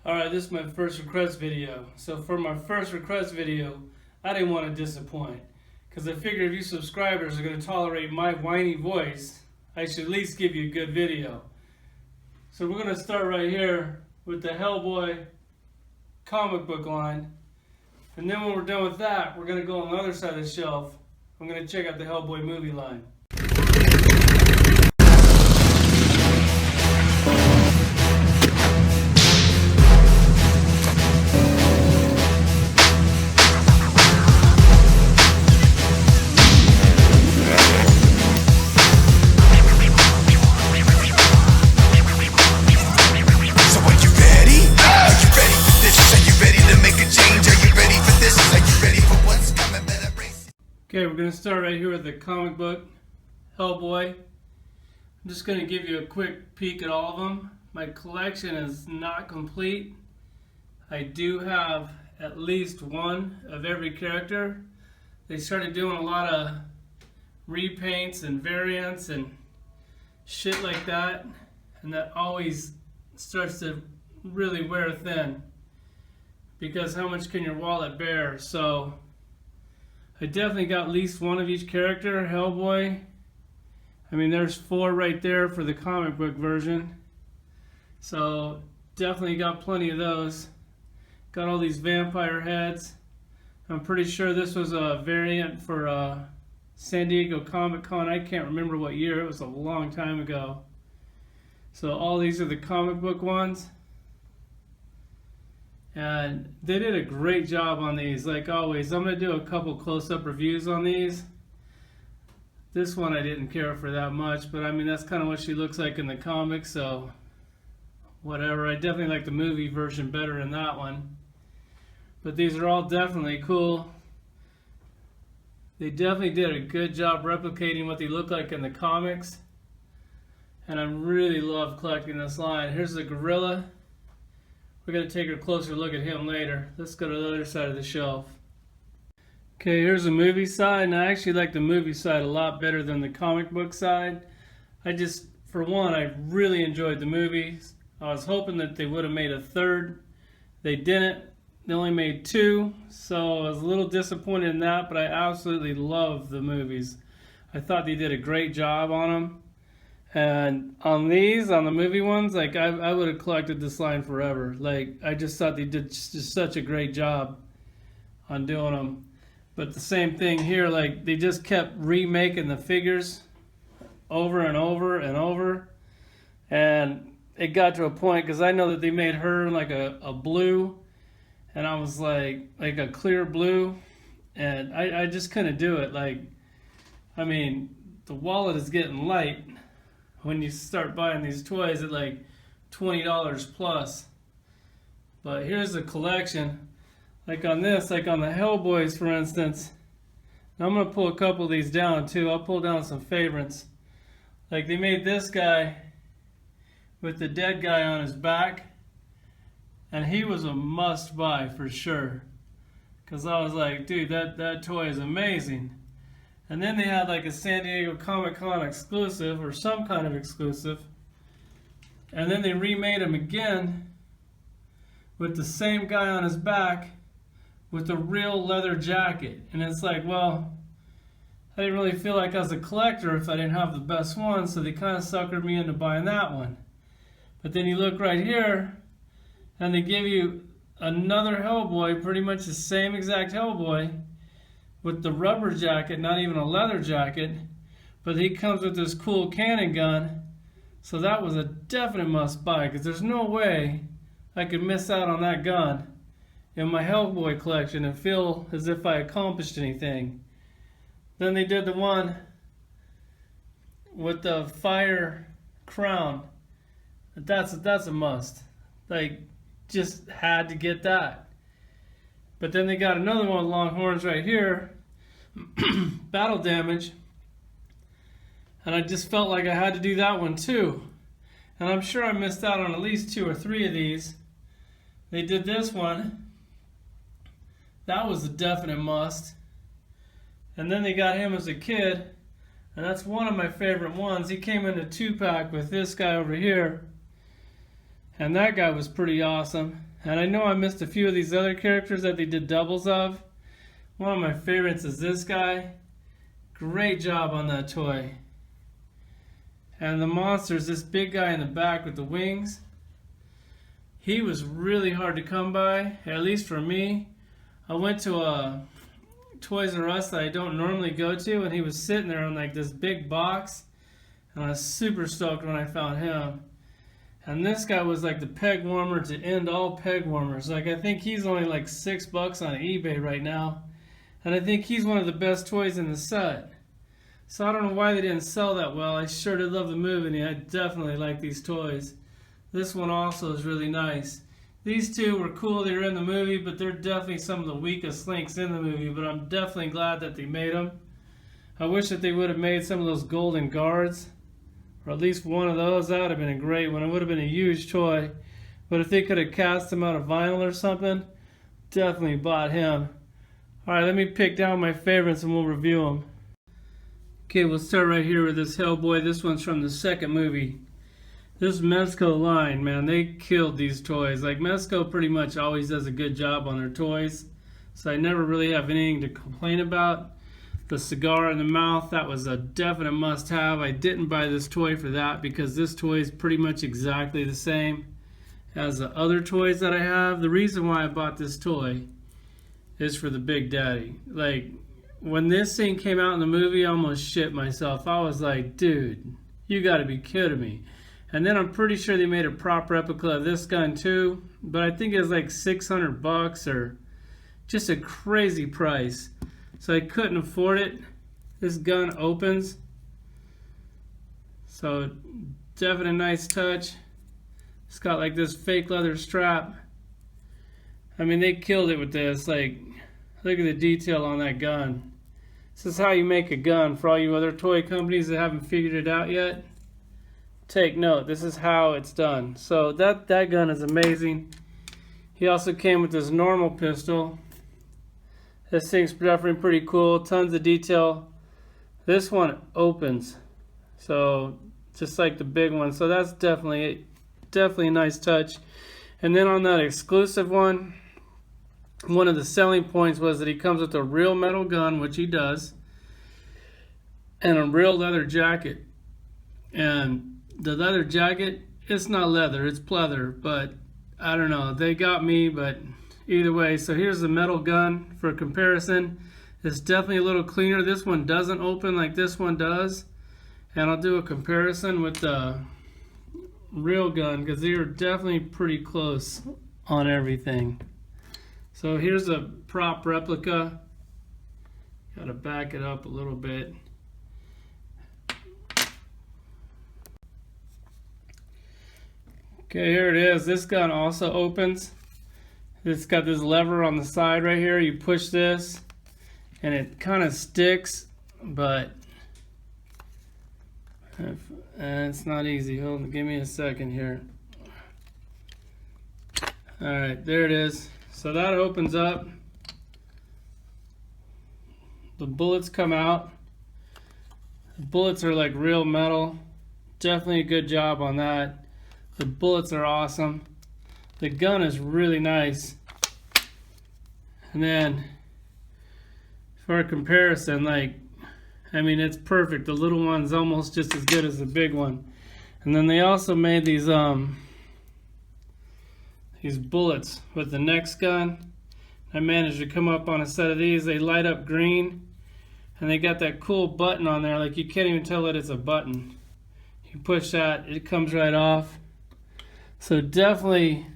Alright, this is my first request video. So for my first request video, I didn't want to disappoint. Because I figured if you subscribers are going to tolerate my whiny voice, I should at least give you a good video. So we're going to start right here with the Hellboy comic book line. And then when we're done with that, we're going to go on the other side of the shelf. I'm going to check out the Hellboy movie line. Okay, we're going to start right here with the comic book, Hellboy. I'm just going to give you a quick peek at all of them. My collection is not complete. I do have at least one of every character. They started doing a lot of repaints and variants and shit like that, and that always starts to really wear thin, because how much can your wallet bear? So I definitely got at least one of each character. Hellboy, I mean, there's 4 right there for the comic book version. So definitely got plenty of those. Got all these vampire heads. I'm pretty sure this was a variant for San Diego Comic Con. I can't remember what year. It was a long time ago. So all these are the comic book ones. And they did a great job on these, like always. I'm going to do a couple close-up reviews on these. This one I didn't care for that much, but I mean, that's kind of what she looks like in the comics, so whatever. I definitely like the movie version better than that one. But these are all definitely cool. They definitely did a good job replicating what they look like in the comics. And I really love collecting this line. Here's the gorilla. We're going to take a closer look at him later. Let's go to the other side of the shelf. Okay, here's the movie side, and I actually like the movie side a lot better than the comic book side. For one, I really enjoyed the movies. I was hoping that they would have made a third. They didn't. They only made 2, so I was a little disappointed in that, but I absolutely love the movies. I thought they did a great job on them. And on these, on the movie ones, like I would have collected this line forever. Like, I just thought they did just such a great job on doing them. But the same thing here, like they just kept remaking the figures over and over and over. And it got to a point, because I know that they made her like a blue, and I was like a clear blue, and I just couldn't do it. Like, I mean, the wallet is getting light when you start buying these toys at like $20 plus. But here's the collection. Like on this, like on the Hellboys, for instance. Now I'm going to pull a couple of these down too. I'll pull down some favorites. Like they made this guy with the dead guy on his back, and he was a must buy for sure. Because I was like, dude, that toy is amazing. And then they had like a San Diego Comic Con exclusive, or some kind of exclusive. And then they remade him again with the same guy on his back with a real leather jacket. And it's like, well, I didn't really feel like I was a collector if I didn't have the best one, so they kind of suckered me into buying that one. But then you look right here, and they give you another Hellboy, pretty much the same exact Hellboy, with the rubber jacket, not even a leather jacket, but he comes with this cool cannon gun. So that was a definite must buy, because there's no way I could miss out on that gun in my Hellboy collection and feel as if I accomplished anything. Then they did the one with the fire crown. That's a must. Like, just had to get that. But then they got another one with long horns right here, battle damage, and I just felt like I had to do that one too. And I'm sure I missed out on at least 2 or 3 of these. They did this one. That was a definite must. And then they got him as a kid, and that's one of my favorite ones. He came in a 2-pack with this guy over here, and that guy was pretty awesome. And I know I missed a few of these other characters that they did doubles of. One of my favorites is this guy. Great job on that toy. And the monster's this big guy in the back with the wings. He was really hard to come by, at least for me. I went to a Toys R Us that I don't normally go to, and he was sitting there on like this big box. And I was super stoked when I found him. And this guy was like the peg warmer to end all peg warmers. Like, I think he's only like $6 on eBay right now. And I think he's one of the best toys in the set. So I don't know why they didn't sell that well. I sure did love the movie, and I definitely like these toys. This one also is really nice. These two were cool. They were in the movie, but they're definitely some of the weakest links in the movie. But I'm definitely glad that they made them. I wish that they would have made some of those golden guards, or at least one of those. That would have been a great one. It would have been a huge toy. But if they could have cast him out of vinyl or something, definitely bought him. Alright, let me pick down my favorites and we'll review them. Okay, we'll start right here with this Hellboy. This one's from the second movie. This Mezco line, man, they killed these toys. Like, Mezco pretty much always does a good job on their toys, so I never really have anything to complain about. The cigar in the mouth, that was a definite must-have. I didn't buy this toy for that because this toy is pretty much exactly the same as the other toys that I have. The reason why I bought this toy is for the Big Daddy. Like, when this thing came out in the movie, I almost shit myself. I was like, dude, you gotta be kidding me. And then I'm pretty sure they made a prop replica of this gun too, but I think it was like $600 or just a crazy price. So I couldn't afford it. This gun opens. So definitely a nice touch. It's got like this fake leather strap. I mean, they killed it with this. Like, look at the detail on that gun. This is how you make a gun. For all you other toy companies that haven't figured it out yet, take note. This is how it's done. So that gun is amazing. He also came with this normal pistol. This thing's definitely pretty cool. Tons of detail. This one opens, so just like the big one. So that's definitely a nice touch. And then on that exclusive one of the selling points was that he comes with a real metal gun, which he does, and a real leather jacket. And the leather jacket, it's not leather, it's pleather, but I don't know, they got me. But either way, so here's the metal gun for comparison. It's definitely a little cleaner. This one doesn't open like this one does, and I'll do a comparison with the real gun because they are definitely pretty close on everything. So here's a prop replica. Gotta back it up a little bit. Okay, here it is. This gun also opens. It's got this lever on the side right here. You push this and it kind of sticks, but it's not easy. Hold on, give me a second here. Alright, there it is. So that opens up. The bullets come out. The bullets are like real metal. Definitely a good job on that. The bullets are awesome. The gun is really nice. And then for a comparison, like, I mean, it's perfect. The little one's almost just as good as the big one. And then they also made these bullets with the next gun. I managed to come up on a set of these. They light up green, and they got that cool button on there. Like, you can't even tell that it's a button. You push that, it comes right off. So definitely,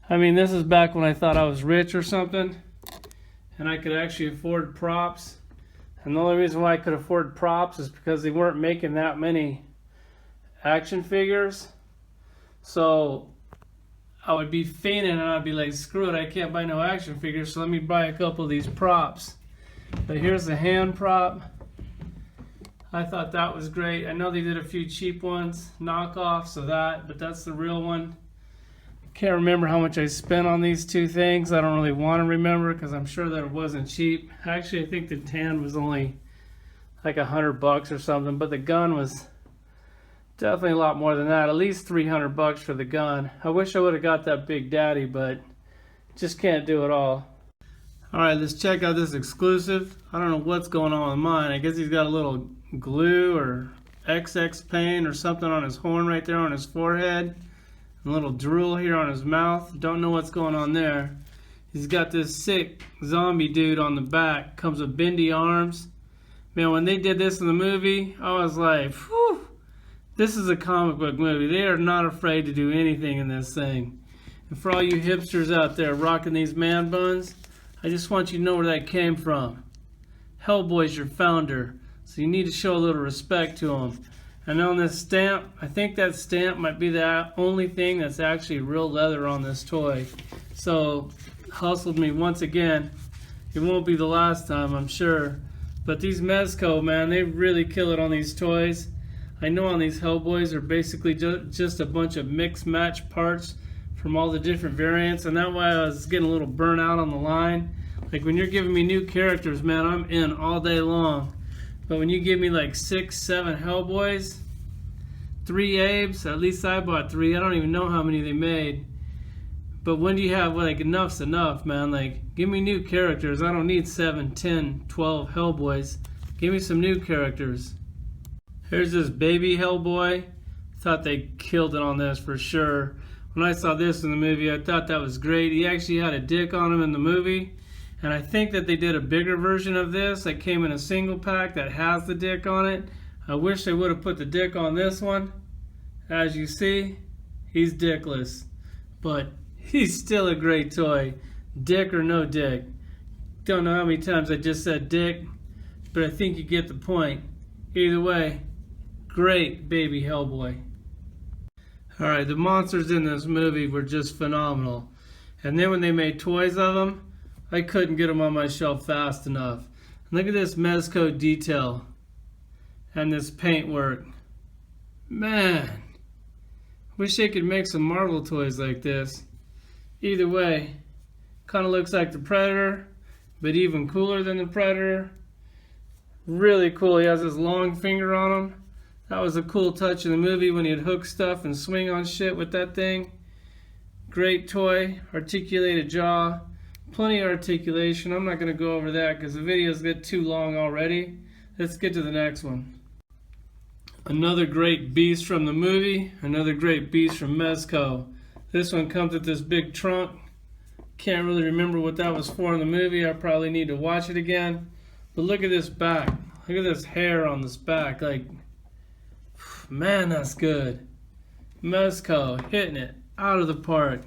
I mean, this is back when I thought I was rich or something, and I could actually afford props. And the only reason why I could afford props is because they weren't making that many action figures. So I would be fainting and I'd be like, screw it, I can't buy no action figures, so let me buy a couple of these props. But here's the hand prop. I thought that was great. I know they did a few cheap ones, knockoffs of that, but that's the real one. Can't remember how much I spent on these two things. I don't really want to remember because I'm sure that it wasn't cheap. Actually, I think the tan was only like $100 or something, but the gun was Definitely a lot more than that. At least 300 bucks for the gun. I wish I would have got that Big Daddy, but just can't do it all. Alright, let's check out this exclusive. I don't know what's going on with mine. I guess he's got a little glue or XX paint or something on his horn right there on his forehead. A little drool here on his mouth. Don't know what's going on there. He's got this sick zombie dude on the back. Comes with bendy arms. Man, when they did this in the movie, I was like, whew. This is a comic book movie. They are not afraid to do anything in this thing. And for all you hipsters out there rocking these man buns, I just want you to know where that came from. Hellboy's your founder, so you need to show a little respect to him. And on this stamp, I think that stamp might be the only thing that's actually real leather on this toy. So, hustled me once again. It won't be the last time, I'm sure. But these Mezco, man, they really kill it on these toys. I know on these Hellboys are basically just a bunch of mixed match parts from all the different variants, and that way I was getting a little burnt out on the line. Like when you're giving me new characters, man, I'm in all day long. But when you give me like 6, 7 Hellboys, 3 Abes, at least I bought 3, I don't even know how many they made. But when do you have, like, enough's enough, man? Like, give me new characters. I don't need 7, 10, 12 Hellboys. Give me some new characters. Here's this baby Hellboy. Thought they killed it on this for sure. When I saw this in the movie, I thought that was great. He actually had a dick on him in the movie. And I think that they did a bigger version of this that came in a single pack that has the dick on it. I wish they would have put the dick on this one. As you see, he's dickless. But he's still a great toy. Dick or no dick. Don't know how many times I just said dick, but I think you get the point. Either way, great baby Hellboy. Alright, the monsters in this movie were just phenomenal. And then when they made toys of them, I couldn't get them on my shelf fast enough. And look at this Mezco detail. And this paint work. Man, wish they could make some Marvel toys like this. Either way, kind of looks like the Predator, but even cooler than the Predator. Really cool. He has this long finger on him. That was a cool touch in the movie when he'd hook stuff and swing on shit with that thing. Great toy. Articulated jaw. Plenty of articulation. I'm not going to go over that because the videos get too long already. Let's get to the next one. Another great beast from the movie. Another great beast from Mezco. This one comes with this big trunk. Can't really remember what that was for in the movie. I probably need to watch it again. But look at this back. Look at this hair on this back. Like, man, that's good. Mezco hitting it out of the park.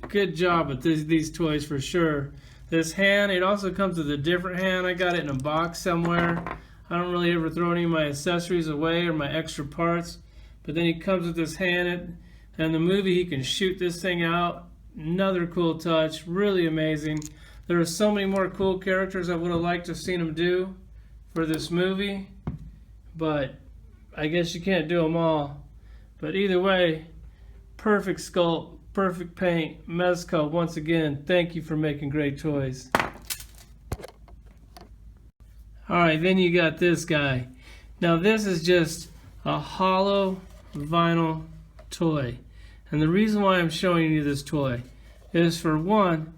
Good job with these toys for sure. This hand, it also comes with a different hand. I got it in a box somewhere. I don't really ever throw any of my accessories away or my extra parts. But then he comes with this hand. And in the movie, he can shoot this thing out. Another cool touch. Really amazing. There are so many more cool characters I would have liked to have seen him do for this movie. But I guess you can't do them all. But either way, perfect sculpt, perfect paint. Mezco, once again, thank you for making great toys. Alright, then you got this guy. Now this is just a hollow vinyl toy. And the reason why I'm showing you this toy is, for one,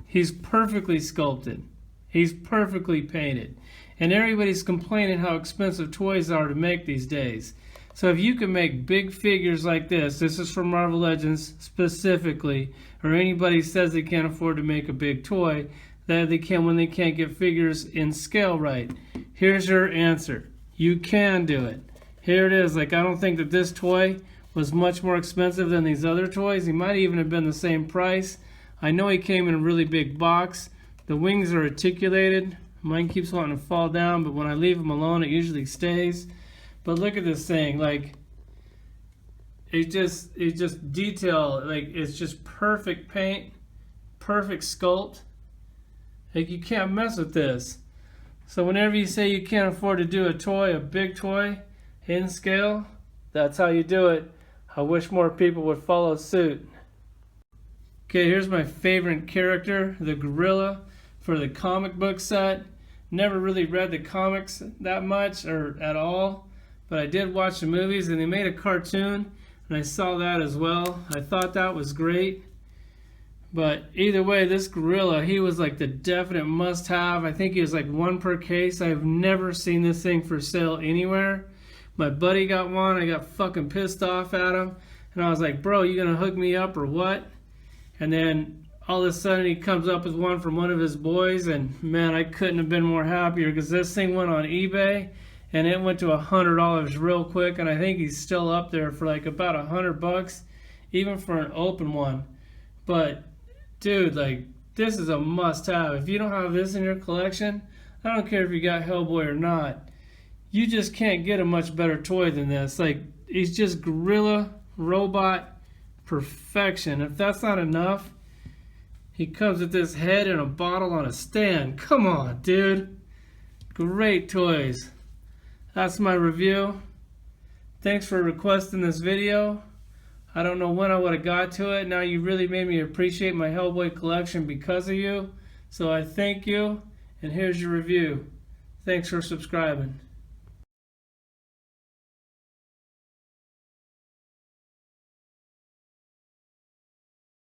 he's perfectly sculpted. He's perfectly painted. And everybody's complaining how expensive toys are to make these days. So if you can make big figures like this is from Marvel Legends specifically, or anybody says they can't afford to make a big toy, that they can when they can't get figures in scale right. Here's your answer. You can do it. Here it is. Like, I don't think that this toy was much more expensive than these other toys. He might even have been the same price. I know he came in a really big box. The wings are articulated. Mine keeps wanting to fall down, but when I leave him alone, it usually stays. But look at this thing. Like, it's just detail. Like, it's just perfect paint, perfect sculpt. Like, you can't mess with this. So whenever you say you can't afford to do a toy, a big toy, in scale, that's how you do it. I wish more people would follow suit. Okay, here's my favorite character, the gorilla, for the comic book set. Never really read the comics that much or at all, but I did watch the movies, and they made a cartoon, and I saw that as well. I thought that was great. But either way, this gorilla, he was like the definite must-have. I think he was like one per case. I've never seen this thing for sale anywhere. My buddy got one. I got fucking pissed off at him. And I was like, bro, you gonna hook me up or what? And then all of a sudden he comes up with one from one of his boys. And man, I couldn't have been more happier, because this thing went on eBay. And it went to $100 real quick. And I think he's still up there for like about $100, even for an open one. But dude, like, this is a must-have. If you don't have this in your collection, I don't care if you got Hellboy or not, you just can't get a much better toy than this. Like, he's just gorilla, robot, perfection. If that's not enough, he comes with this head and a bottle on a stand. Come on, dude. Great toys. That's my review. Thanks for requesting this video. I don't know when I would have got to it. Now you really made me appreciate my Hellboy collection because of you. So I thank you, and here's your review. Thanks for subscribing.